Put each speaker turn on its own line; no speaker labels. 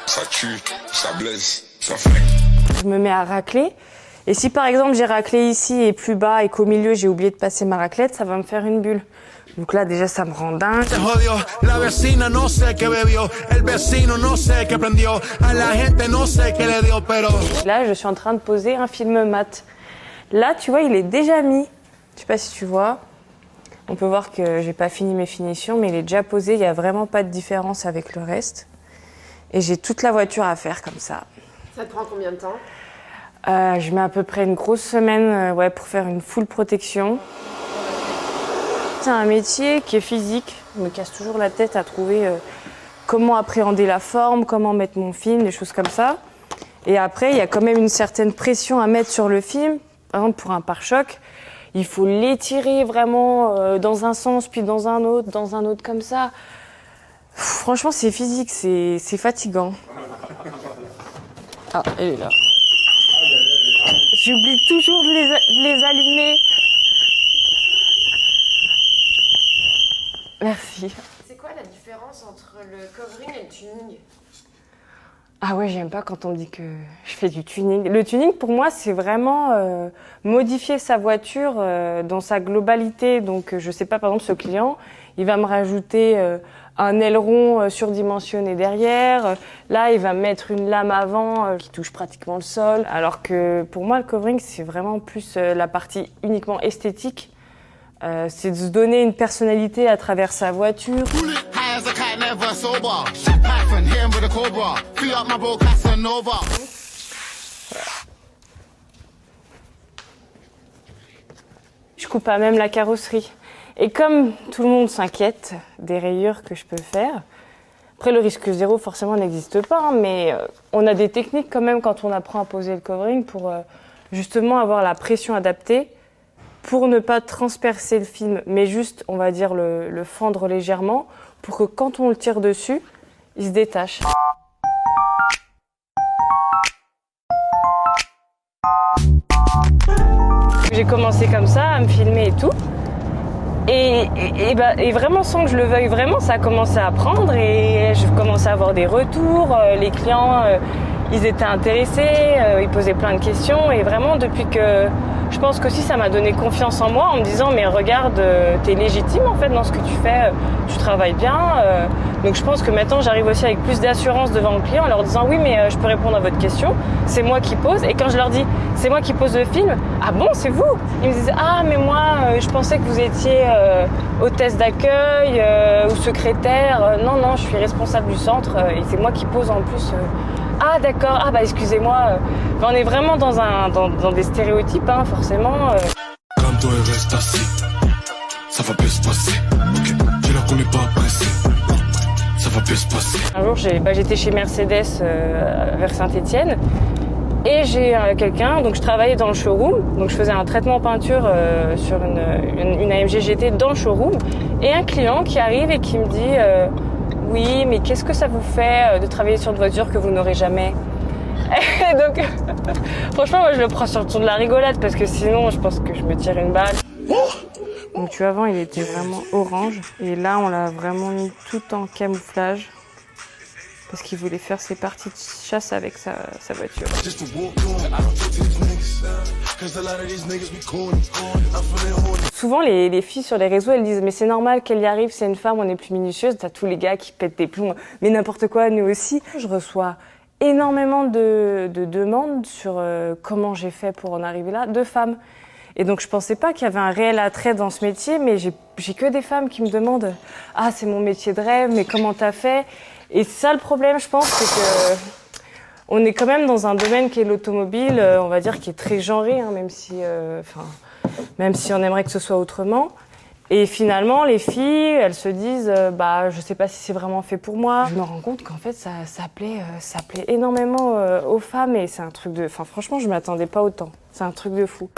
Ça tue, ça blesse, ça flingue.
Je me mets à racler. Et si par exemple j'ai raclé ici et plus bas et qu'au milieu j'ai oublié de passer ma raclette, ça va me faire une bulle. Donc là déjà ça me rend dingue. Là je suis en train de poser un film mat. Là tu vois il est déjà mis. Je sais pas si tu vois. On peut voir que j'ai pas fini mes finitions mais il est déjà posé. Il y a vraiment pas de différence avec le reste. Et j'ai toute la voiture à faire comme ça.
Ça te prend combien de temps ?
Je mets à peu près une grosse semaine pour faire une full protection. C'est un métier qui est physique. Je me casse toujours la tête à trouver comment appréhender la forme, comment mettre mon film, des choses comme ça. Et après, il y a quand même une certaine pression à mettre sur le film. Par exemple, pour un pare-choc, il faut l'étirer vraiment dans un sens, puis dans un autre comme ça. Franchement, c'est physique, c'est fatigant. Ah, elle est là. J'oublie toujours de les allumer. Merci.
C'est quoi la différence entre le covering et le tuning ?
Ah ouais, j'aime pas quand on me dit que je fais du tuning. Le tuning, pour moi, c'est vraiment modifier sa voiture dans sa globalité. Donc, je sais pas, par exemple, ce client, il va me rajouter un aileron surdimensionné derrière. Là, il va me mettre une lame avant qui touche pratiquement le sol. Alors que pour moi, le covering, c'est vraiment plus la partie uniquement esthétique. C'est de se donner une personnalité à travers sa voiture. Je coupe à même la carrosserie. Et comme tout le monde s'inquiète des rayures que je peux faire, après le risque zéro forcément n'existe pas, hein, mais on a des techniques quand même quand on apprend à poser le covering pour justement avoir la pression adaptée pour ne pas transpercer le film, mais juste, on va dire, le fendre légèrement pour que quand on le tire dessus, il se détache. J'ai commencé comme ça, à me filmer et tout. Et vraiment, sans que je le veuille vraiment, ça a commencé à prendre et je commençais à avoir des retours. Les clients, ils étaient intéressés, ils posaient plein de questions. Et vraiment, depuis que... Je pense qu'aussi, ça m'a donné confiance en moi en me disant « Mais regarde, t'es légitime en fait dans ce que tu fais, tu travailles bien. » Donc je pense que maintenant, j'arrive aussi avec plus d'assurance devant le client en leur disant « Oui, mais je peux répondre à votre question, c'est moi qui pose. » Et quand je leur dis « C'est moi qui pose le film, ah bon, c'est vous ?» Ils me disent « Ah, mais moi, je pensais que vous étiez hôtesse d'accueil ou secrétaire. Non, non, je suis responsable du centre et c'est moi qui pose en plus. » Ah d'accord, ah bah excusez-moi. On est vraiment dans des stéréotypes, hein, forcément.
Comme toi et reste assis, ça va bien se passer. Ok, je la connais pas pressé, ça va bien se passer.
Un jour, j'étais chez Mercedes vers Saint-Étienne et j'ai quelqu'un, donc je travaillais dans le showroom, donc je faisais un traitement peinture sur une AMG GT dans le showroom et un client qui arrive et qui me dit oui, mais qu'est-ce que ça vous fait de travailler sur une voiture que vous n'aurez jamais ? Et donc, franchement, moi, je le prends sur le ton de la rigolade parce que sinon, je pense que je me tire une balle. Donc, tu vois, avant, il était vraiment orange. Et là, on l'a vraiment mis tout en camouflage parce qu'il voulait faire ses parties de chasse avec sa voiture. Souvent, les filles sur les réseaux, elles disent « Mais c'est normal qu'elle y arrive, c'est une femme, on est plus minutieuse. » T'as tous les gars qui pètent des plombs. Mais n'importe quoi, nous aussi. Je reçois énormément de demandes sur comment j'ai fait pour en arriver là, de femmes. Et donc, je pensais pas qu'il y avait un réel attrait dans ce métier, mais j'ai que des femmes qui me demandent « Ah, c'est mon métier de rêve, mais comment t'as fait ?» Et ça, le problème, je pense, c'est que on est quand même dans un domaine qui est l'automobile, on va dire, qui est très genré, hein, même si on aimerait que ce soit autrement. Et finalement, les filles, elles se disent, je sais pas si c'est vraiment fait pour moi. Je me rends compte qu'en fait, ça plaît énormément aux femmes et c'est un truc de... Enfin, franchement, je m'attendais pas autant. C'est un truc de fou.